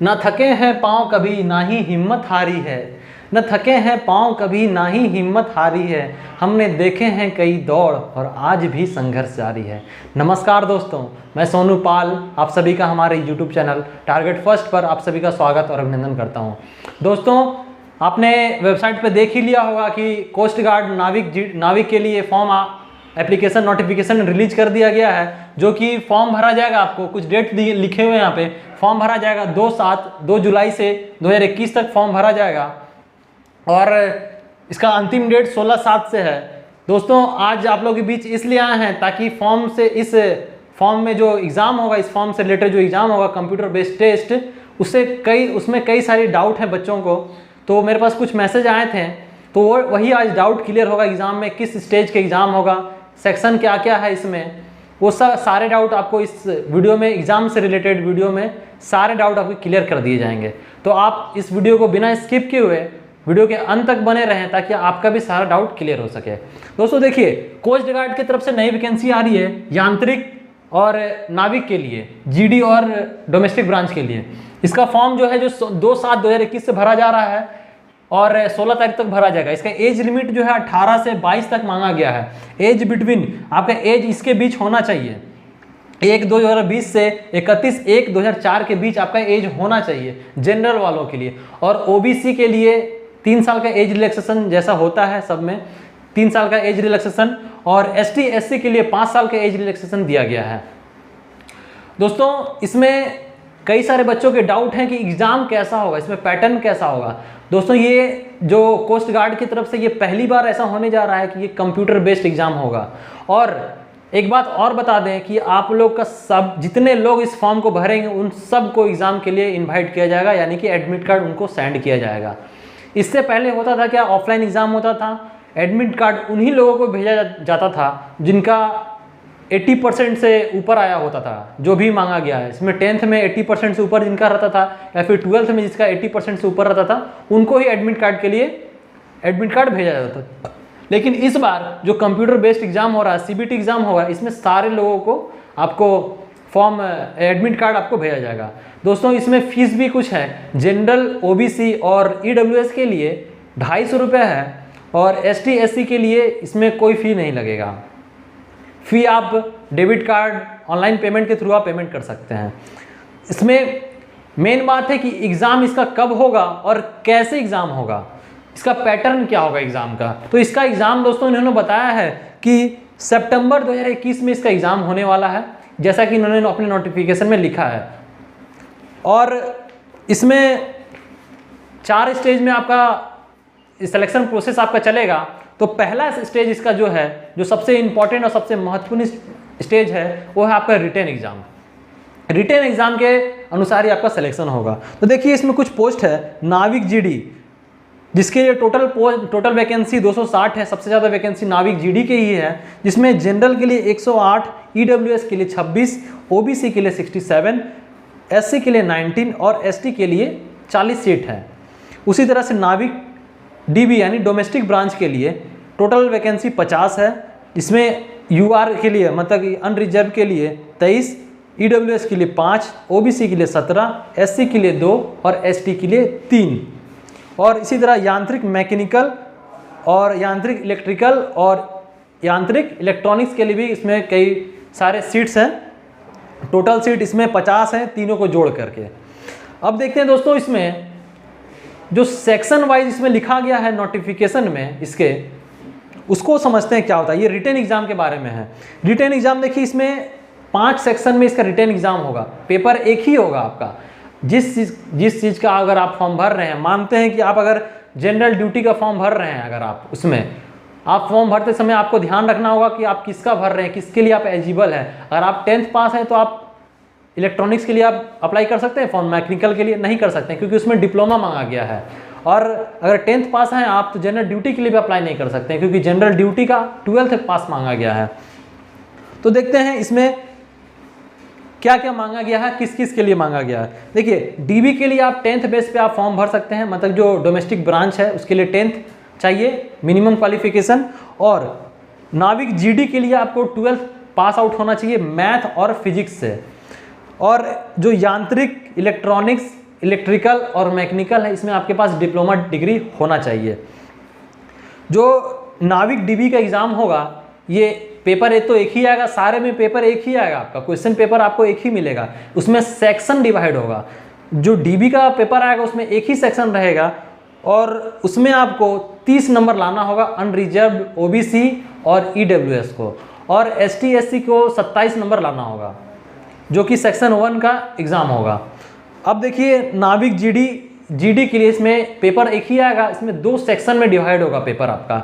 न थके हैं पाँव कभी ना ही हिम्मत हारी है, न थके हैं पाँव कभी ना ही हिम्मत हारी है, हमने देखे हैं कई दौड़ और आज भी संघर्ष जारी है। नमस्कार दोस्तों, मैं सोनू पाल आप सभी का हमारे YouTube चैनल टारगेट फर्स्ट पर आप सभी का स्वागत और अभिनंदन करता हूं। दोस्तों, आपने वेबसाइट पर देख ही लिया होगा कि कोस्ट गार्ड नाविक के लिए फॉर्म एप्लीकेशन नोटिफिकेशन रिलीज कर दिया गया है, जो कि फॉर्म भरा जाएगा। आपको कुछ डेट लिखे हुए हैं यहाँ पे, फॉर्म भरा जाएगा 2 जुलाई से 2021 तक फॉर्म भरा जाएगा और इसका अंतिम डेट 16/7 से है। दोस्तों, आज आप लोगों के बीच इसलिए आए हैं ताकि इस फॉर्म में जो एग्ज़ाम होगा, इस फॉर्म से रिलेटेड जो एग्ज़ाम होगा कंप्यूटर बेस्ड टेस्ट, उसमें कई सारी डाउट हैं बच्चों को। तो मेरे पास कुछ मैसेज आए थे, तो वही आज डाउट क्लियर होगा। एग्ज़ाम में किस स्टेज के एग्ज़ाम होगा, सेक्शन क्या क्या है इसमें, वो सारे डाउट आपको इस वीडियो में, एग्ज़ाम से रिलेटेड वीडियो में सारे डाउट आपको क्लियर कर दिए जाएंगे। तो आप इस वीडियो को बिना स्किप किए हुए वीडियो के अंत तक बने रहें ताकि आपका भी सारा डाउट क्लियर हो सके। दोस्तों देखिए, कोस्ट गार्ड की तरफ से नई वैकेंसी आ रही है यांत्रिक और नाविक के लिए, जीडी और डोमेस्टिक ब्रांच के लिए। इसका फॉर्म जो है जो 2/7/2021 से भरा जा रहा है और 16 तारीख तक भरा जाएगा। इसका एज लिमिट जो है 18 से 22 तक मांगा गया है। एज बिटवीन, आपका एज इसके बीच होना चाहिए, 1/2/2020 से 31/1/2004 के बीच आपका एज होना चाहिए जनरल वालों के लिए। और ओबीसी के लिए 3 साल का एज रिलैक्सेशन जैसा होता है सब में, 3 साल का एज रिलैक्सेशन, और एसटी एससी के लिए 5 साल का एज रिलैक्सेशन दिया गया है। दोस्तों, इसमें कई सारे बच्चों के डाउट हैं कि एग्ज़ाम कैसा होगा, इसमें पैटर्न कैसा होगा। दोस्तों, ये जो कोस्ट गार्ड की तरफ से ये पहली बार ऐसा होने जा रहा है कि ये कंप्यूटर बेस्ड एग्ज़ाम होगा। और एक बात और बता दें कि आप लोग का जितने लोग इस फॉर्म को भरेंगे उन सब को एग्ज़ाम के लिए इन्वाइट किया जाएगा, यानी कि एडमिट कार्ड उनको सेंड किया जाएगा। इससे पहले होता था क्या, ऑफलाइन एग्ज़ाम होता था, एडमिट कार्ड उन्हीं लोगों को भेजा जाता था जिनका 80% से ऊपर आया होता था, जो भी मांगा गया है। इसमें 10th में 80% से ऊपर जिनका रहता था, या फिर 12th में जिसका 80% से ऊपर रहता था, उनको ही एडमिट कार्ड के लिए एडमिट कार्ड भेजा जाता था। लेकिन इस बार जो कंप्यूटर बेस्ड एग्ज़ाम हो रहा है, सीबीटी एग्ज़ाम होगा, इसमें सारे लोगों को आपको फॉर्म एडमिट कार्ड आपको भेजा जाएगा। दोस्तों, इसमें फीस भी कुछ है। जनरल, ओबीसी और ईडब्ल्यूएस के लिए 250 रुपये है, और एसटी एससी के लिए इसमें कोई फ़ी नहीं लगेगा। फ़ी आप डेबिट कार्ड, ऑनलाइन पेमेंट के थ्रू आप पेमेंट कर सकते हैं। इसमें मेन बात है कि एग्ज़ाम इसका कब होगा और कैसे एग्ज़ाम होगा, इसका पैटर्न क्या होगा एग्ज़ाम का। तो इसका एग्ज़ाम दोस्तों इन्होंने बताया है कि सितंबर 2021 में इसका एग्ज़ाम होने वाला है, जैसा कि इन्होंने अपने नोटिफिकेशन में लिखा है। और इसमें 4 स्टेज में आपका सिलेक्शन प्रोसेस आपका चलेगा। तो पहला स्टेज इसका जो है, जो सबसे इम्पॉर्टेंट और सबसे महत्वपूर्ण स्टेज है, वो है आपका रिटेन एग्ज़ाम। रिटेन एग्ज़ाम के अनुसार ही आपका सिलेक्शन होगा। तो देखिए, इसमें कुछ पोस्ट है नाविक जीडी, जिसके लिए टोटल वैकेंसी 260 है। सबसे ज़्यादा वैकेंसी नाविक जीडी के ही है, जिसमें जनरल के लिए 108, ईडब्ल्यूएस के लिए 26, ओबीसी के लिए 67, एससी के लिए 19 और एसटी के लिए 40 सीट है। उसी तरह से नाविक डीबी यानी डोमेस्टिक ब्रांच के लिए टोटल वैकेंसी 50 है। इसमें यूआर के लिए, मतलब अनरिजर्व के लिए 23, ईडब्ल्यूएस के लिए 5, ओबीसी के लिए 17, एससी के लिए 2 और एसटी के लिए 3। और इसी तरह यांत्रिक मैकेनिकल और यांत्रिक इलेक्ट्रिकल और यांत्रिक इलेक्ट्रॉनिक्स के लिए भी इसमें कई सारे सीट्स हैं। टोटल सीट इसमें 50 हैं, तीनों को जोड़ करके। अब देखते हैं दोस्तों, इसमें जो सेक्शन वाइज इसमें लिखा गया है नोटिफिकेशन में इसके, उसको समझते हैं क्या होता है। ये रिटेन एग्ज़ाम के बारे में है। रिटेन एग्ज़ाम देखिए, इसमें 5 सेक्शन में इसका रिटेन एग्ज़ाम होगा। पेपर एक ही होगा आपका। जिस चीज़ का अगर आप फॉर्म भर रहे हैं, मानते हैं कि आप अगर जनरल ड्यूटी का फॉर्म भर रहे हैं, अगर आप उसमें आप फॉर्म भरते समय आपको ध्यान रखना होगा कि आप किसका भर रहे हैं, किसके लिए आप एलिजिबल हैं। अगर आप 10th पास हैं तो आप इलेक्ट्रॉनिक्स के लिए आप अप्लाई कर सकते हैं फॉर्म, मैकेनिकल के लिए नहीं कर सकते हैं क्योंकि उसमें डिप्लोमा मांगा गया है। और अगर 10th पास हैं आप तो जनरल ड्यूटी के लिए भी अप्लाई नहीं कर सकते हैं क्योंकि जनरल ड्यूटी का 12th पास मांगा गया है। तो देखते हैं इसमें क्या क्या मांगा गया है, किस किस के लिए मांगा गया है। देखिए, डीबी के लिए आप 10th बेस पे आप फॉर्म भर सकते हैं, मतलब जो डोमेस्टिक ब्रांच है उसके लिए 10th चाहिए मिनिमम क्वालिफिकेशन। और नाविक जीडी के लिए आपको 12th पास आउट होना चाहिए मैथ और फिजिक्स से। और जो यांत्रिक, इलेक्ट्रॉनिक्स इलेक्ट्रिकल और मैकेनिकल है, इसमें आपके पास डिप्लोमा डिग्री होना चाहिए। जो नाविक डीबी का एग्ज़ाम होगा, ये पेपर एक तो एक ही आएगा, सारे में पेपर एक ही आएगा, आपका क्वेश्चन पेपर आपको एक ही मिलेगा, उसमें सेक्शन डिवाइड होगा। जो डीबी का पेपर आएगा उसमें एक ही सेक्शन रहेगा और उसमें आपको 30 नंबर लाना होगा अनरिजर्व, ओबीसी और ईडब्ल्यूएस को, और एसटी एससी को 27 नंबर लाना होगा, जो कि सेक्शन 1 का एग्ज़ाम होगा। अब देखिए नाविक जीडी के लिए इसमें पेपर एक ही आएगा, इसमें 2 सेक्शन में डिवाइड होगा पेपर आपका।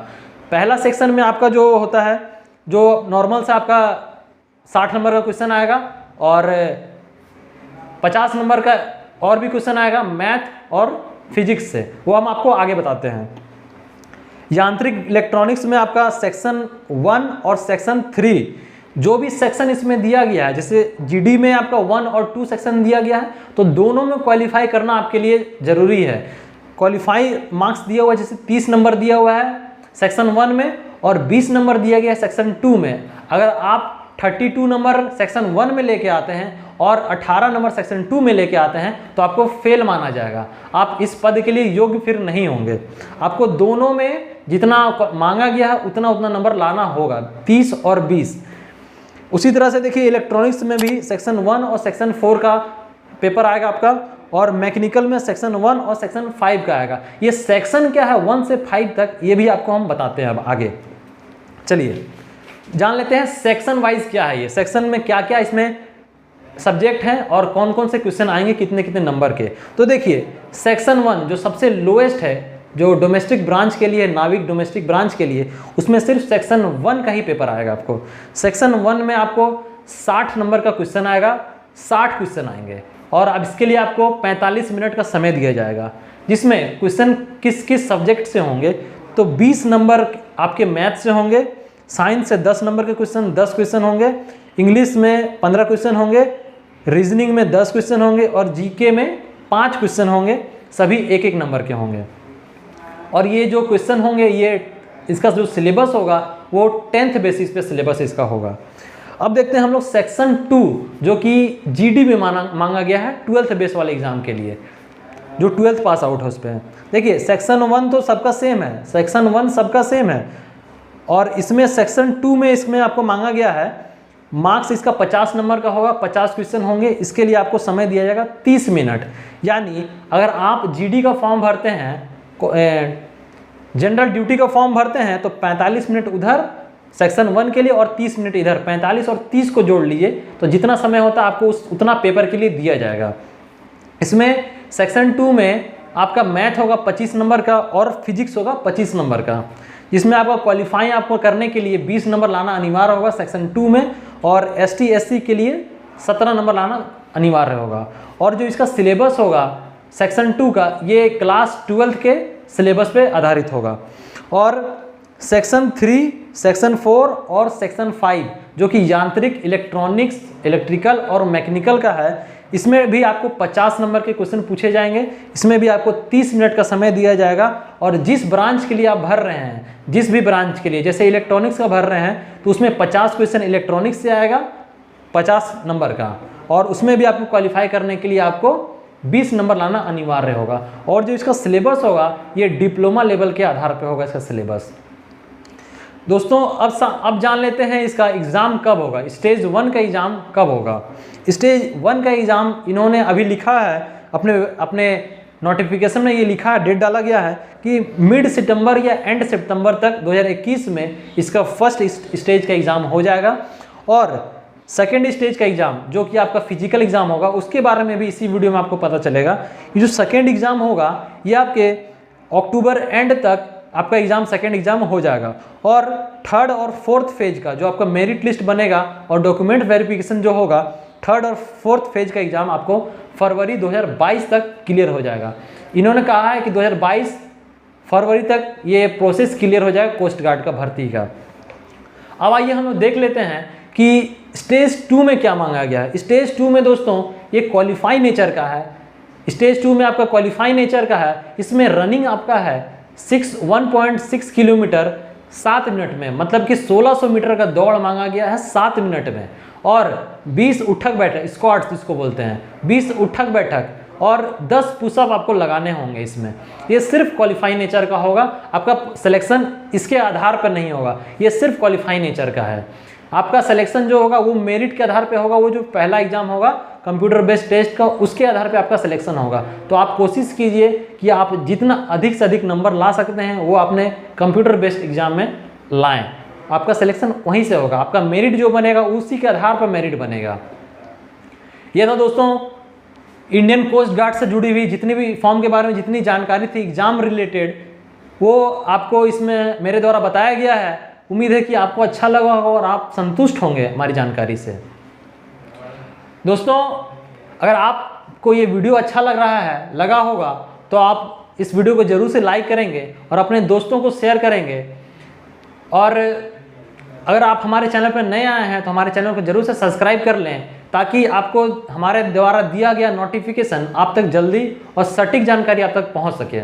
पहला सेक्शन में आपका जो होता है, जो नॉर्मल से आपका 60 नंबर का क्वेश्चन आएगा और 50 नंबर का और भी क्वेश्चन आएगा मैथ और फिजिक्स से, वो हम आपको आगे बताते हैं। यांत्रिक इलेक्ट्रॉनिक्स में आपका सेक्शन 1 और सेक्शन 3, जो भी सेक्शन इसमें दिया गया है, जैसे जीडी में आपका 1 और 2 सेक्शन दिया गया है, तो दोनों में क्वालिफाई करना आपके लिए ज़रूरी है। क्वालिफाई मार्क्स दिया हुआ है, जैसे 30 नंबर दिया हुआ है सेक्शन 1 में और 20 नंबर दिया गया है सेक्शन 2 में। अगर आप 32 नंबर सेक्शन 1 में लेके आते हैं और 18 नंबर सेक्शन 2 में लेके आते हैं तो आपको फेल माना जाएगा, आप इस पद के लिए योग्य फिर नहीं होंगे। आपको दोनों में जितना मांगा गया है उतना नंबर लाना होगा, 30 और 20। उसी तरह से देखिए इलेक्ट्रॉनिक्स में भी सेक्शन 1 और सेक्शन 4 का पेपर आएगा आपका, और मैकेनिकल में सेक्शन 1 और सेक्शन 5 का आएगा। ये सेक्शन क्या है 1 से 5 तक, ये भी आपको हम बताते हैं अब आगे। चलिए जान लेते हैं सेक्शन वाइज क्या है, ये सेक्शन में क्या क्या इसमें सब्जेक्ट हैं और कौन कौन से क्वेश्चन आएंगे कितने कितने नंबर के। तो देखिए सेक्शन 1 जो सबसे लोएस्ट है, जो डोमेस्टिक ब्रांच के लिए, नाविक डोमेस्टिक ब्रांच के लिए, उसमें सिर्फ सेक्शन 1 का ही पेपर आएगा आपको। सेक्शन 1 में आपको 60 नंबर का क्वेश्चन आएगा, 60 क्वेश्चन आएंगे और अब इसके लिए आपको 45 मिनट का समय दिया जाएगा, जिसमें क्वेश्चन किस किस सब्जेक्ट से होंगे। तो 20 नंबर आपके मैथ से होंगे, साइंस से 10 नंबर के क्वेश्चन 10 क्वेश्चन होंगे, इंग्लिश में 15 क्वेश्चन होंगे, रीजनिंग में 10 क्वेश्चन होंगे और जीके में 5 क्वेश्चन होंगे, सभी 1-1 नंबर के होंगे। और ये जो क्वेश्चन होंगे, ये इसका जो सिलेबस होगा वो 10th बेसिस पे सिलेबस इसका होगा। अब देखते हैं हम लोग सेक्शन 2 जो कि जीडी में मांगा गया है 12th बेस वाले एग्जाम के लिए, जो 12th पास आउट है उस पर। देखिए सेक्शन 1 तो सबका सेम है, सेक्शन 1 सबका सेम है, और इसमें सेक्शन 2 में इसमें आपको मांगा गया है मार्क्स इसका 50 नंबर का होगा, 50 क्वेश्चन होंगे। इसके लिए आपको समय दिया जाएगा 30 मिनट। यानी अगर आप जीडी का फॉर्म भरते हैं, जनरल ड्यूटी का फॉर्म भरते हैं, तो 45 मिनट उधर सेक्शन 1 के लिए और 30 मिनट इधर, 45 और 30 को जोड़ लीजिए तो जितना समय होता है आपको उतना पेपर के लिए दिया जाएगा। इसमें सेक्शन 2 में आपका मैथ होगा 25 नंबर का और फिजिक्स होगा 25 नंबर का, जिसमें आपका क्वालिफाई आपको करने के लिए 20 नंबर लाना अनिवार्य होगा सेक्शन 2 में, और एसटी एससी के लिए 17 नंबर लाना अनिवार्य होगा। और जो इसका सिलेबस होगा सेक्शन 2 का, ये क्लास 12th के सिलेबस पे आधारित होगा। और सेक्शन 3, सेक्शन 4 और सेक्शन 5 जो कि यांत्रिक, इलेक्ट्रॉनिक्स, इलेक्ट्रिकल और मैकेनिकल का है, इसमें भी आपको 50 नंबर के क्वेश्चन पूछे जाएंगे। इसमें भी आपको 30 मिनट का समय दिया जाएगा। और जिस ब्रांच के लिए आप भर रहे हैं, जिस भी ब्रांच के लिए, जैसे इलेक्ट्रॉनिक्स का भर रहे हैं तो उसमें 50 क्वेश्चन इलेक्ट्रॉनिक्स से आएगा 50 नंबर का, और उसमें भी आपको क्वालिफाई करने के लिए आपको 20 नंबर लाना अनिवार्य होगा। और जो इसका सिलेबस होगा ये डिप्लोमा लेवल के आधार पर होगा इसका सिलेबस। दोस्तों अब जान लेते हैं इसका एग्ज़ाम कब होगा, स्टेज 1 का एग्ज़ाम कब होगा। स्टेज 1 का एग्ज़ाम इन्होंने अभी लिखा है अपने नोटिफिकेशन में, ये लिखा है, डेट डाला गया है कि मिड सितंबर या एंड सितंबर तक 2021 में इसका फर्स्ट स्टेज का एग्ज़ाम हो जाएगा। और सेकेंड स्टेज का एग्ज़ाम जो कि आपका फिजिकल एग्ज़ाम होगा, उसके बारे में भी इसी वीडियो में आपको पता चलेगा। ये जो सेकेंड एग्ज़ाम होगा ये आपके अक्टूबर एंड तक आपका एग्ज़ाम, सेकेंड एग्ज़ाम हो जाएगा। और थर्ड और फोर्थ फेज का जो आपका मेरिट लिस्ट बनेगा और डॉक्यूमेंट वेरिफिकेशन जो होगा, थर्ड और फोर्थ फेज का एग्ज़ाम आपको फरवरी 2022 तक क्लियर हो जाएगा। इन्होंने कहा है कि 2022 फरवरी तक ये प्रोसेस क्लियर हो जाएगा कोस्ट गार्ड का भर्ती का। अब आइए हम लोग देख लेते हैं कि स्टेज 2 में क्या मांगा गया है। स्टेज 2 में दोस्तों ये क्वालिफाई नेचर का है। स्टेज 2 में आपका क्वालिफाई नेचर का है। इसमें रनिंग आपका है 1.6 किलोमीटर 7 मिनट में, मतलब कि 1600 मीटर का दौड़ मांगा गया है 7 मिनट में। और 20 उठक बैठक, स्क्वाट्स जिसको बोलते हैं, 20 उठक बैठक और 10 पुशअप आपको लगाने होंगे इसमें। ये सिर्फ क्वालिफाई नेचर का होगा, आपका सिलेक्शन इसके आधार पर नहीं होगा, ये सिर्फ क्वालिफाई नेचर का है। आपका सिलेक्शन जो होगा वो मेरिट के आधार पे होगा, वो जो पहला एग्जाम होगा कंप्यूटर बेस्ड टेस्ट का, उसके आधार पे आपका सिलेक्शन होगा। तो आप कोशिश कीजिए कि आप जितना अधिक से अधिक नंबर ला सकते हैं वो अपने कंप्यूटर बेस्ड एग्जाम में लाएं, आपका सिलेक्शन वहीं से होगा। आपका मेरिट जो बनेगा उसी के आधार पर मेरिट बनेगा। ये था दोस्तों इंडियन कोस्ट गार्ड से जुड़ी हुई जितनी भी फॉर्म के बारे में जितनी जानकारी थी एग्जाम रिलेटेड, वो आपको इसमें मेरे द्वारा बताया गया है। उम्मीद है कि आपको अच्छा लगा होगा और आप संतुष्ट होंगे हमारी जानकारी से। दोस्तों अगर आपको ये वीडियो अच्छा लगा होगा तो आप इस वीडियो को जरूर से लाइक करेंगे और अपने दोस्तों को शेयर करेंगे। और अगर आप हमारे चैनल पर नए आए हैं तो हमारे चैनल को जरूर से सब्सक्राइब कर लें, ताकि आपको हमारे द्वारा दिया गया नोटिफिकेशन आप तक जल्दी और सटीक जानकारी आप तक पहुंच सके।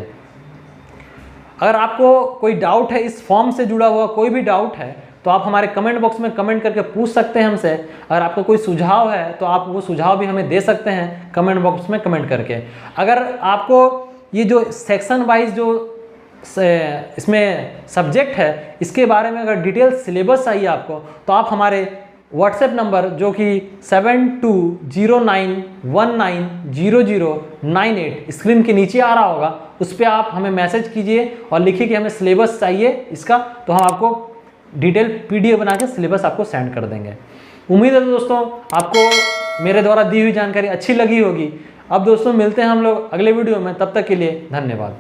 अगर आपको कोई डाउट है इस फॉर्म से जुड़ा हुआ, कोई भी डाउट है तो आप हमारे कमेंट बॉक्स में कमेंट करके पूछ सकते हैं हमसे। अगर आपका कोई सुझाव है तो आप वो सुझाव भी हमें दे सकते हैं कमेंट बॉक्स में कमेंट करके। अगर आपको ये जो सेक्शन वाइज जो इसमें सब्जेक्ट है इसके बारे में अगर डिटेल सिलेबस चाहिए आपको, तो आप हमारे व्हाट्सएप नंबर जो कि 7209190098 स्क्रीन के नीचे आ रहा होगा, उस पर आप हमें मैसेज कीजिए और लिखिए कि हमें सिलेबस चाहिए इसका, तो हम आपको डिटेल PDF बना के सिलेबस आपको सेंड कर देंगे। उम्मीद है दोस्तों आपको मेरे द्वारा दी हुई जानकारी अच्छी लगी होगी। अब दोस्तों मिलते हैं हम लोग अगले वीडियो में, तब तक के लिए धन्यवाद।